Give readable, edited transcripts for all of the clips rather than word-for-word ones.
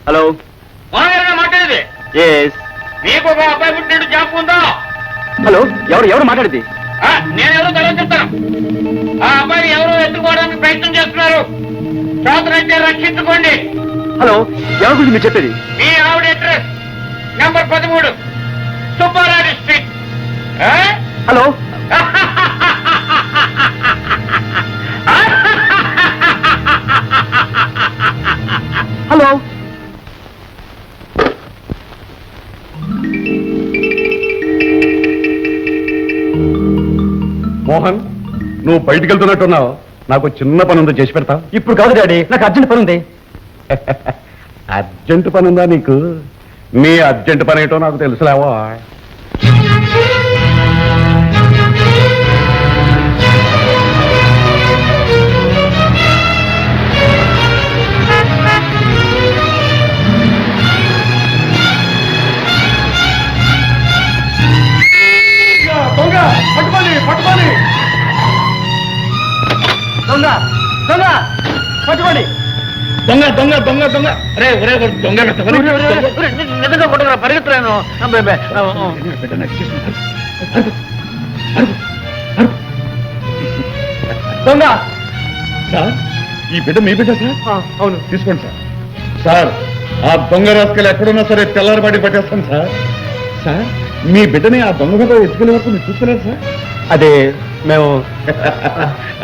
Hello, మాట్లాడేది yes. మీకు ఒక అబ్బాయి పుట్టినట్టు జ్ఞాపకం ఉందా? హలో, ఎవరు మాట్లాడేది? నేను ఎవరో తర్వాత చెప్తాను. ఆ అబ్బాయిని ఎవరో ఎత్తుకోవడానికి ప్రయత్నం చేస్తున్నారు. చేతనైతే రక్షించుకోండి. హలో, ఎవరి గురించి మీరు చెప్పేది? మీ ఆవిడ address number 13 Subbarao street. Hello, hello. Mohan, నువ్వు బయటికి వెళ్తున్నట్టున్నావు. నాకు చిన్న పని ఉందో చేసి పెడతా. ఇప్పుడు కాదు డాడీ, నాకు అర్జెంట్ పని ఉంది. అర్జెంట్ పని ఉందా నీకు? నీ అర్జెంట్ పని ఏంటో నాకు తెలుసులేవా. పట్టుకోండి పట్టుకోండి. దొంగ దొంగ పట్టుకోండి. దొంగ దొంగ దొంగ దొంగ రే ఒరే దొంగ నిజంగా కొట్టగా పరిగెత్తలేను. దొంగ సార్, ఈ బిడ్డ మీ బిడ్డ సార్? అవును. తీసుకోండి సార్. సార్, ఆ దొంగ రాసుకెళ్ళి ఎక్కడున్నా సరే తెల్లారబడి పట్టేస్తాను సార్. సార్, మీ బిడ్డని ఆ దొంగ మీద ఎత్తుకెళ్ళే వరకు మీరు చూసుకోలేదు సార్? అదే మేము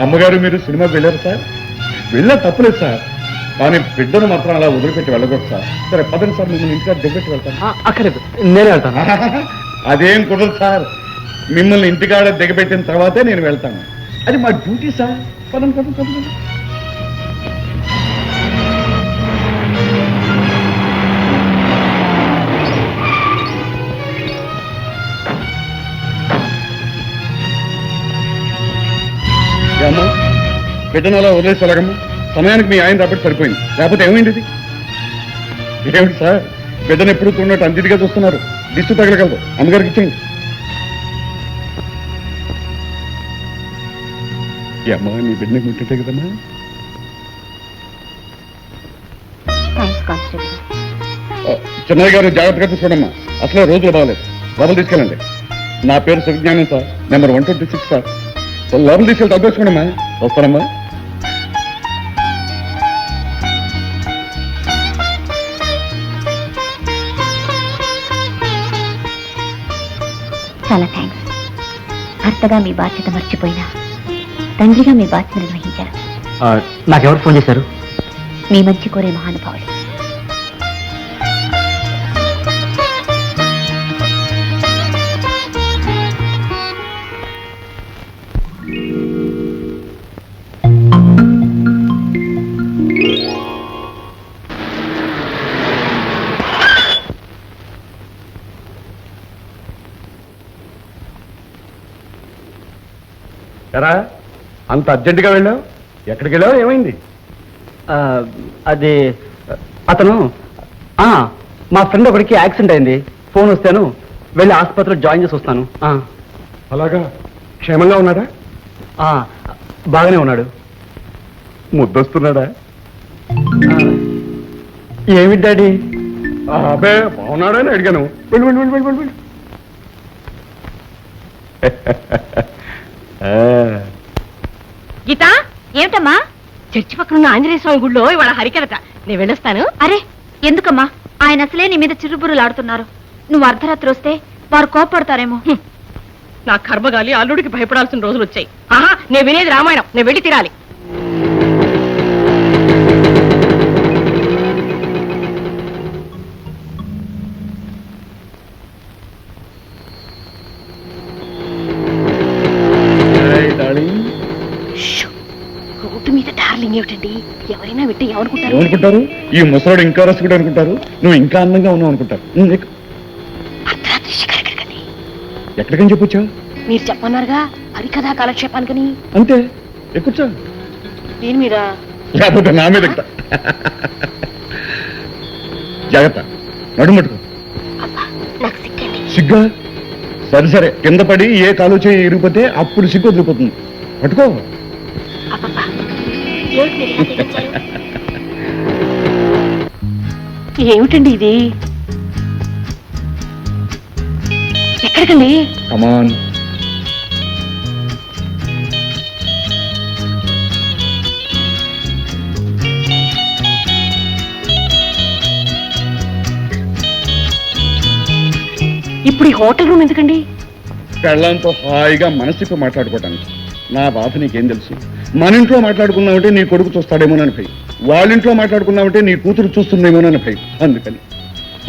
అమ్మగారు మీరు సినిమాకి వెళ్ళారు సార్? వెళ్ళా తప్పులేదు సార్, కానీ బిడ్డను మాత్రం అలా వదిలిపెట్టి వెళ్ళకూడదు సార్. సరే పదండి సార్, మిమ్మల్ని ఇంటికి దిగబెట్టి వెళ్తాను. అక్కర్లేదు, నేనే వెళ్తాను. అదేం కుదరదు సార్, మిమ్మల్ని ఇంటికాడ దిగబెట్టిన తర్వాతే నేను వెళ్తాను. అది మా డ్యూటీ సార్. పదండి పదండి పదండి. అమ్మా, బిడ్డను అలా వదిలేసి వెళ్ళగమ్మా. సమయానికి మీ ఆయన రాబట్టి సరిపోయింది, లేకపోతే ఏమైంది ఇది? ఏమిటి సార్, బిడ్డను ఎప్పుడు చూడట్టు అంతిదిగా చూస్తున్నారు? దిష్టి తగలగలదు, అమ్మగారికి ఇచ్చేయండి. అమ్మా, నీ బిడ్డని ముట్టే కదమ్మా. చెన్నయ్య గారు జాగ్రత్తగా చూసుకోండమ్మా, అసలే రోజులు బాగలేదు. లోపల తీసుకెళ్ళండి. నా పేరు సుజ్ఞానం సార్, నెంబర్ 126 సార్. లోపల తీసుకెళ్ళి తగ్గొచ్చుకోండమ్మా. వస్తానమ్మా. చాలా థ్యాంక్స్. భర్తగా మీ బాధ్యత మర్చిపోయినా తండ్రిగా మీ బాధ్యత నిర్వహించారు. నాకెవరు ఫోన్ చేశారు? మీ మంచి కోరే మహానుభావులు. ఎరా, అంత అర్జెంటుగా వెళ్ళావు? ఎక్కడికి వెళ్ళావు? ఏమైంది? అది అతను మా ఫ్రెండ్ ఒకడికి యాక్సిడెంట్ అయింది. ఫోన్ వస్తాను, వెళ్ళి ఆసుపత్రిలో జాయిన్ చేసి వస్తాను. అలాగా? క్షేమంగా ఉన్నాడా? బాగానే ఉన్నాడు. ముద్దొస్తున్నాడా? ఏమిటి డాడీ? అబ్బే, బాగున్నాడా అని అడిగాను. వెళ్ళు వెళ్ళు వెళ్ళు వెళ్ళు వెళ్ళు. గీత, ఏమిటమ్మా? చర్చి పక్కన ఉన్న ఆంజనేయ స్వామి గుడిలో ఇవాళ హరికథ. నేను వెళ్ళొస్తాను. అరే, ఎందుకమ్మా? ఆయన అసలే నీ మీద చిరుబురులాడుతున్నారు. నువ్వు అర్ధరాత్రి వస్తే వారు కోపడతారేమో. నా కర్మగాలి అల్లుడికి భయపడాల్సిన రోజులు వచ్చాయి. ఆహా, నేను వినేది రామాయణం. నేను వెళ్ళి తీరాలి. రోడ్డు మీద డార్లింగ్ ఏమిటండి? ఎవరైనా వింటే ఏమనుకుంటారు? ఈ ముసలాడు ఇంకా రసికుడు అనుకుంటారు. నువ్వు ఇంకా అందంగా ఉన్నావు అనుకుంటారు. అర్ధరాత్రి శిఖరకని ఎక్కడికని చెప్పొచ్చా? మీరు చెప్పన్నారుగా హరికథా కాలక్షేపానికని. అంతే, ఎక్కుచ్చా. దీని మీద లేకపోతే నా మీద జాగ్రత్త, నడుమట్టుకో. నాకు సిగ్గండి. సిగ్గా? సరే సరే, కింద పడి ఏ కాలు చేయి ఇరిగిపోతే అప్పుడు సిగ్గు వదిలిపోతుంది. పట్టుకో. ఏమిటండి ఇది? ఎక్కడికండి? కమాన్. ఇప్పుడు ఈ హోటల్ రూమ్ ఎందుకండి? పెళ్ళంతో హాయిగా మనసుకు మాట్లాడుకోవటానికి. నా బాధ నీకేం తెలుసు? మన ఇంట్లో మాట్లాడుకున్నామంటే నీ కొడుకు చూస్తాడేమోనని భయం, వాళ్ళింట్లో మాట్లాడుకున్నామంటే నీ కూతురు చూస్తుందేమోనని భయం. అందుకని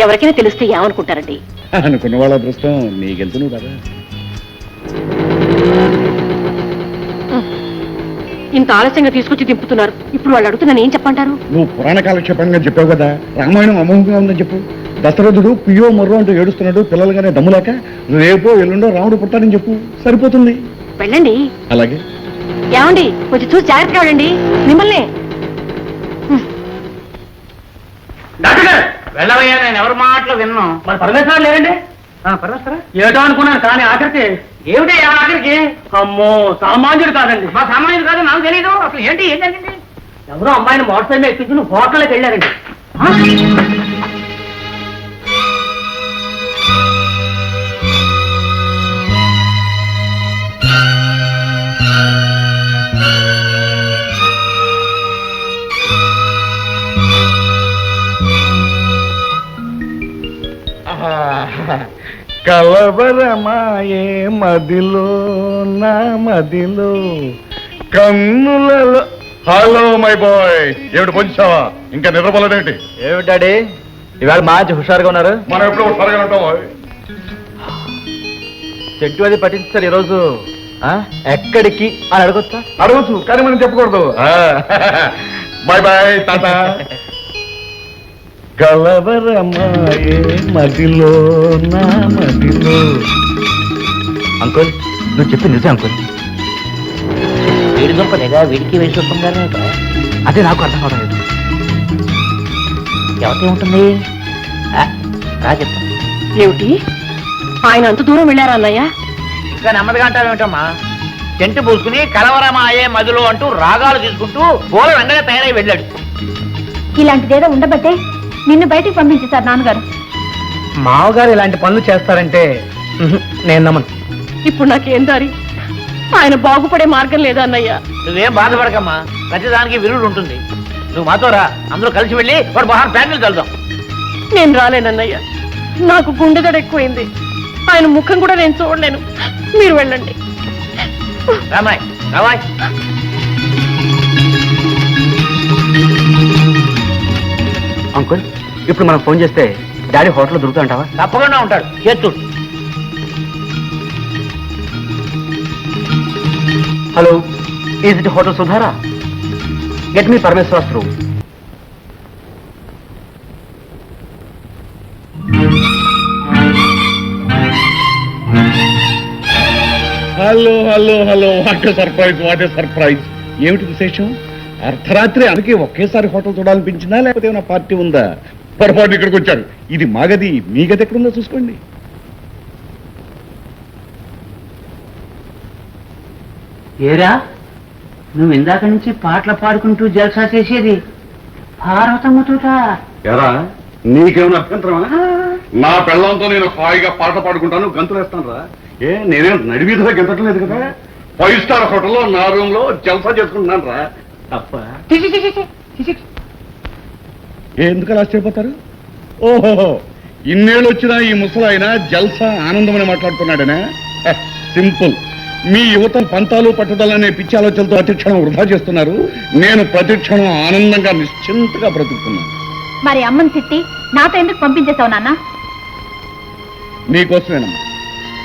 ఎవరికైనా తెలిస్తే ఏమనుకుంటారండి? అనుకున్న వాళ్ళ అదృష్టం నీకెంత నువ్వు కదా. ఇంత ఆలస్యంగా తీసుకొచ్చి దింపుతున్నారు. ఇప్పుడు వాళ్ళు అడుగుతున్నాను ఏం చెప్పంటారు? నువ్వు పురాణ కాలక్షేపంగా చెప్పావు కదా, రామాయణం అమోఘంగా ఉందని చెప్పు. దశరథుడు పియ్యో మొర్రో అంటూ ఏడుస్తున్నాడు, పిల్లలుగానే దమ్ములేక. రేపో ఎల్లుండో రాముడు పుట్టాడని చెప్పు, సరిపోతుంది. వెళ్ళండి. అలాగే. ఏమండి, కొంచెం చూసి జాగ్రత్తగా వెళ్ళండి. మిమ్మల్ని డాక్టర్ గారు వెళ్ళవయ్యా, నేను ఎవరి మాటలు విన్నాను. మరి పరమేశ్వరం లేదండి? పరమేశ్వరం ఏటో అనుకున్నాను, కానీ ఆఖరికి ఏమిటి ఆఖరికి? అమ్మో సామాన్యుడు కాదండి. మా సామాన్యుడు కాదు, నాకు తెలీదు. అసలు ఏంటి ఏం జరిగింది? ఎవరో అమ్మాయిని మోటార్ సైకిల్ ఎక్కించి హోటల్కి వెళ్ళారండి. కలవరమాయే మదిలో నా మదిలో కన్నులలో. హలో మై బాయ్, ఏమిటి పొంచావా? ఇంకా నిద్రపోలేదేమిటి? ఏమిటి డాడీ ఇవాళ మంచి హుషారుగా ఉన్నారు? మనం ఎప్పుడు హుషారుగా ఉంటాం. చెట్టు అది పట్టించారు ఈరోజు. ఎక్కడికి అని అడగొచ్చా? అడగచ్చు, కానీ మనం చెప్పకూడదు. బాయ్ బాయ్ తాత. కలవరమాయే మదిలో నా మదిలో. అంకుల్ నువ్వు చెప్పింది నిజం అంకుల్. వీడి గొప్పలేగా వీడికి వేసి వస్తుందని అదే నాకు అర్థం కావడం లేదు. ఎవరికి ఉంటుంది రా చెప్తాను. ఏమిటి? ఆయన అంత దూరం వెళ్ళారా అన్నయ్య? ఇంకా నెమ్మదిగా అంటావేమిటమ్మా? టెంట్ పూసుకుని కలవరమాయే మదిలో అంటూ రాగాలు తీసుకుంటూ పూల వెంటనే తయారై వెళ్ళాడు. ఇలాంటిదేదో ఉండబట్టే నిన్ను బయటికి పంపించేశారు నాన్నగారు. మావగారు ఇలాంటి పనులు చేస్తారంటే నేను నమ్మను. ఇప్పుడు నాకేం దారి? ఆయన బాగుపడే మార్గం లేదా అన్నయ్య? నువ్వేం బాధపడకమ్మా, ప్రతిదానికి విరుడు ఉంటుంది. నువ్వు మాతో రా, అందరూ కలిసి వెళ్ళి వాడు బహార్ ప్యాన్లు చల్దాం. నేను రాలేనన్నయ్య, నాకు గుండెదడ ఎక్కువైంది. ఆయన ముఖం కూడా నేను చూడలేను. మీరు వెళ్ళండి. రామాయ్ రావాయ్. అంకుల్ ఇప్పుడు మనం ఫోన్ చేస్తే డాడీ హోటల్లో దొరుకుతా అంటావా? తప్పకుండా ఉంటాడు, చేతుడు. హలో, ఈజ్ ఇట్ హోటల్ సుధారా? Get me Parameshwara's room. Hello hello hello, what a surprise, what a surprise. ఏమిటి విశేషం? అర్ధరాత్రి అందుకే ఒకేసారి హోటల్ చూడాలనిపించిందా, లేకపోతే ఏమైనా పార్టీ ఉందా? పొరపాటు ఇక్కడికి వచ్చారు. ఇది మా గది, మీ గది ఎక్కడుందో చూసుకోండి. ఏరా, నువ్వు ఇందాక నుంచి పాటలు పాడుకుంటూ జల్సా చేసేది పార్వతమ్మతోట? ఎరా, నీకేమైనా అభ్యంతరమా? నా పెళ్ళంతో నేను హాయిగా పాట పాడుకుంటాను, గంతులు వేస్తాను రా. నేనే నడివీధిలో గెంతట్లేదు కదా. 5 స్టార్ హోటల్లో నా రూమ్ లో జల్సా చేసుకుంటున్నాను రా. తప్ప ఎందుకలా ఆశ్చర్యపోతారు? ఓహో, ఇన్నేళ్ళు వచ్చినా ఈ ముసలాయన జల్సా ఆనందమని మాట్లాడుతున్నాడనే. సింపుల్. మీ యువత పంతాలు పట్టుదలనే పిచ్చి ఆలోచనలతో ప్రతిక్షణం వృధా చేస్తున్నారు. నేను ప్రతిక్షణం ఆనందంగా నిశ్చింతగా బ్రతుకుతున్నాను. మరి అమ్మని తిట్టి నాతో ఎందుకు పంపించేశావు నాన్న? నీకోసమేనమ్మా,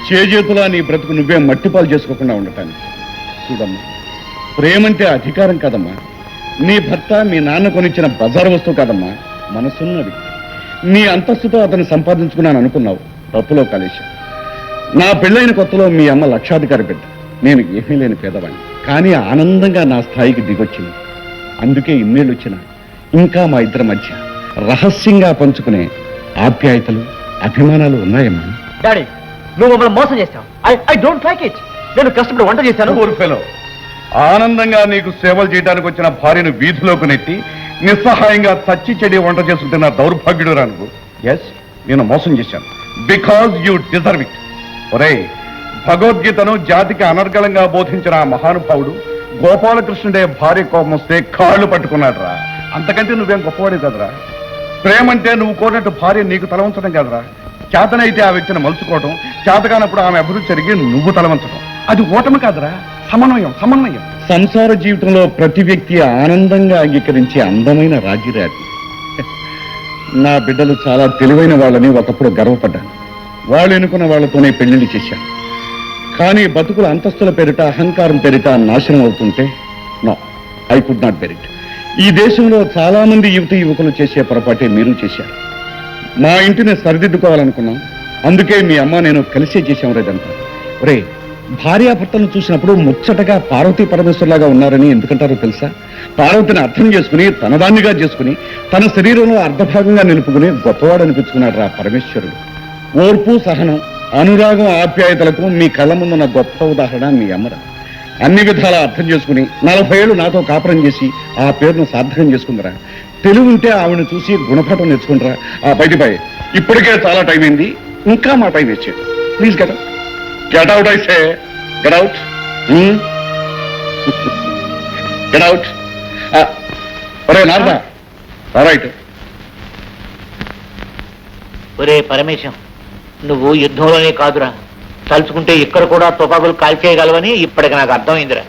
చేజేతులా నీ బ్రతుకు నువ్వే మట్టిపాలు చేసుకోకుండా ఉండటానికి. చూడమ్మా, ప్రేమంటే అధికారం కాదమ్మా. నీ భర్త మీ నాన్న కొనిచ్చిన బజారు వస్తువు కాదమ్మా, మనసున్నది. నీ అంతస్తుతో అతను సంపాదించుకున్నాను అనుకున్నావు, తప్పులో కలిశావు. నా పెళ్ళైన కొత్తలో మీ అమ్మ లక్షాధికారి బిడ్డ, నేను ఏమీ లేని పేదవాడిని. కానీ ఆనందంగా నా స్థాయికి దిగొచ్చింది. అందుకే ఇన్నేళ్ళు వచ్చినా ఇంకా మా ఇద్దరి మధ్య రహస్యంగా పంచుకునే ఆప్యాయతలు, అభిమానాలు ఉన్నాయమ్మా. డాడీ నువ్వు మమ్మల్ని మోసం చేస్తావు. I don't like it. నేను కష్టపడి వంట చేశాను. ఊరిఫెలో, ఆనందంగా నీకు సేవలు చేయడానికి వచ్చిన భార్యను వీధిలోకి నెట్టి నిస్సహాయంగా చచ్చి చెడి వంట చేసుకుంటున్న దౌర్భాగ్యుడు రా నువ్వు. ఎస్, నేను మోసం చేశాను బికాజ్ యూ డిజర్వ్ ఇట్. ఒరే, భగవద్గీతను జాతికి అనర్గళంగా బోధించిన ఆ మహానుభావుడు గోపాలకృష్ణుడే భార్య కోపం వస్తే కాళ్ళు పట్టుకున్నాడు రా. అంతకంటే నువ్వేం గొప్పవాడే కదరా. ప్రేమంటే నువ్వు కోరినట్టు భార్య నీకు తల ఉంచడం కదరా. చేతనైతే ఆ వ్యక్తిని మలుచుకోవటం, చేతకానప్పుడు ఆమె అభివృద్ధి జరిగి నువ్వు తలవంచడం. అది ఓటమి కాదురా, సమన్వయం. సమన్వయం. సంసార జీవితంలో ప్రతి వ్యక్తి ఆనందంగా అంగీకరించే అందమైన రాజ్యరాజి. నా బిడ్డలు చాలా తెలివైన వాళ్ళని ఒకప్పుడు గర్వపడ్డాను. వాళ్ళు ఎన్నుకున్న వాళ్ళతోనే పెళ్లిళ్ళు చేశాను. కానీ బతుకుల అంతస్తుల పేరిట, అహంకారం పేరిట నాశనం అవుతుంటే no, I could not bear it. ఈ దేశంలో చాలా మంది యువకులు చేసే పొరపాటే మీరు చేశారు. మా ఇంటిని సరిదిద్దుకోవాలనుకున్నాం. అందుకే మీ అమ్మ నేను కలిసే చేశాం రేదంతా. రే, భార్యాభర్తలను చూసినప్పుడు ముచ్చటగా పార్వతీ పరమేశ్వర్లాగా ఉన్నారని ఎందుకంటారో తెలుసా? పార్వతిని అర్థం చేసుకుని, తనదాన్నిగా చేసుకుని, తన శరీరంలో అర్ధభాగంగా నిలుపుకుని గొప్పవాడు అనిపించుకున్నాడు రా పరమేశ్వరుడు. ఓర్పు, సహనం, అనురాగం, ఆప్యాయతలకు మీ కళ్ళ ముందున్న గొప్ప ఉదాహరణ మీ అమ్మరా. అన్ని విధాలా అర్థం చేసుకుని 40 ఏళ్ళు నాతో కాపురం చేసి ఆ పేరును సార్థకం చేసుకుందరా. తెలివి ఉంటే ఆవిడని చూసి గుణపాఠం నేర్చుకుంటారా. ఆ బయటిపై ఇప్పటికే చాలా టైం అయింది, ఇంకా మా టైం ఇచ్చేది. Please get out. Get out I say. Get out. Get out. ఒరే నారదా, రైట్. ఒరే పరమేశం, నువ్వు యుద్ధంలోనే కాదురా, తలుచుకుంటే ఇక్కడ కూడా తుపాకులు కాల్చేయగలవని ఇప్పటికి నాకు అర్థమైందిరా.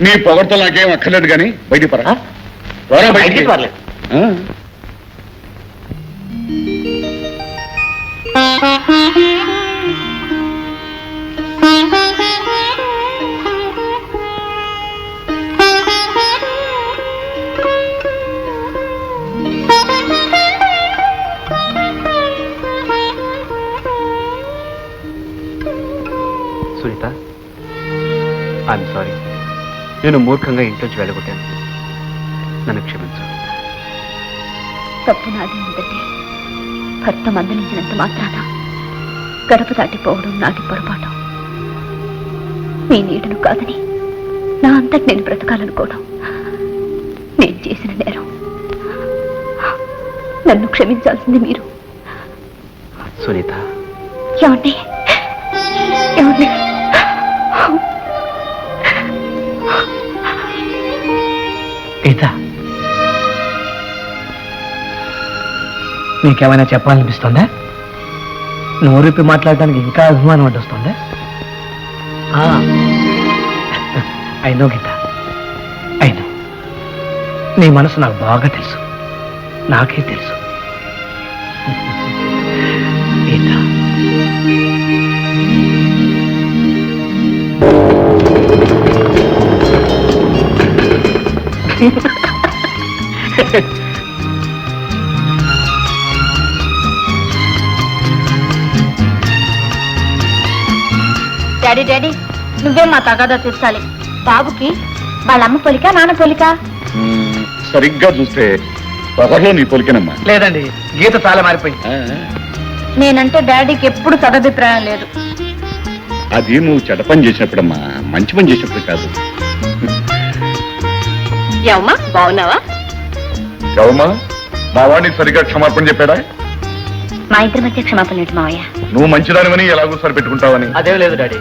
నీ పొగడతో నాకేం అక్కర్లేదు కానీ బయటికి పరా. అయితే పర్లేదు. Sunitha, I'm sorry. నేను మూర్ఖంగా ఇంట్లోంచి వెళ్ళగొట్టాను. నన్ను క్షమించు. తప్పు నాది ఉందంటే భర్త మందలించినంత మాత్రాన గడప దాటిపోవడం నాది పొరపాటు. మీ నీడను కాదని నా అంతటి నేను బ్రతకాలనుకోవడం నేను చేసిన నేరం. నన్ను క్షమించాల్సింది మీరు. సునీత, ఏమండి ఏమండి, గీత, నీకేమైనా చెప్పాలనిపిస్తుందా? నోరిప్పి మాట్లాడడానికి ఇంకా అభిమానం అడ్డొస్తుందా? అయినో గీత, అయినో. నీ మనసు నాకు బాగా తెలుసు, నాకే తెలుసు. గీత, డాడీ డాడీ, నువ్వే మా తగాదా తీర్చాలి. బాబుకి వాళ్ళ అమ్మ పొలిక, నాన్న పొలిక? సరిగ్గా చూస్తే పొగర్లో నీ పొలికేనమ్మా. లేదండి, గీత చాలా మారిపోయింది. నేనంటే డాడీకి ఎప్పుడు సదభిప్రాయం లేదు. అది నువ్వు చెడ్డ పని చేసినప్పుడమ్మా, మంచి పని చేసినప్పుడు కాదు. ఏమమ్మా, బాగున్నావా? ఎవమ్మా, మా వాడిని సరిగ్గా క్షమాపణ చెప్పాడా? మా ఇద్దరి మధ్య క్షమాపణ ఏంటి మావయ్య? నువ్వు మంచిదానివని ఎలాగో సరిపెట్టుకుంటావని. అదేం లేదు డాడీ.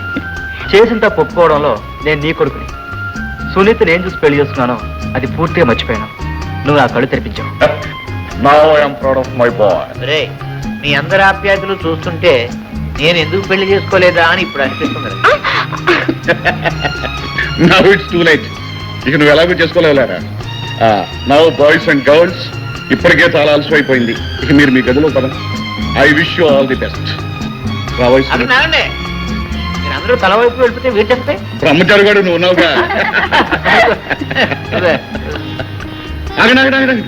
చేసిన తప్పు ఒప్పుకోవడంలో నేను నీ కొడుకుని. సునీత నేను చూసి పెళ్లి చేసుకున్నాను, అది పూర్తిగా మర్చిపోయాను. నువ్వు నా కళ్ళు తెరిపించావు. Now I am proud of my boy. రే, మీ అందరి ఆప్యాయతలు చూస్తుంటే నేను ఎందుకు పెళ్లి చేసుకోలేదా అని ఇప్పుడు అనిపిస్తుంది. Now it's too late. ఇక నువ్వు ఎలాగో చేసుకోలేవులేరా. నౌ బాయ్స్ అండ్ గర్ల్స్, ఇప్పటికే చాలా అలసిపోయింది. ఇక మీరు మీ గదిలో కదా. I wish you all the best. రావోయ్ అది నానండి, మీరు అందరూ తల వైపు వెళ్ళిపోతే వీరు చెప్తే బ్రహ్మచారి గారు నువ్వు ఉన్నావుగా. ఆగండి ఆగండి ఆగండి.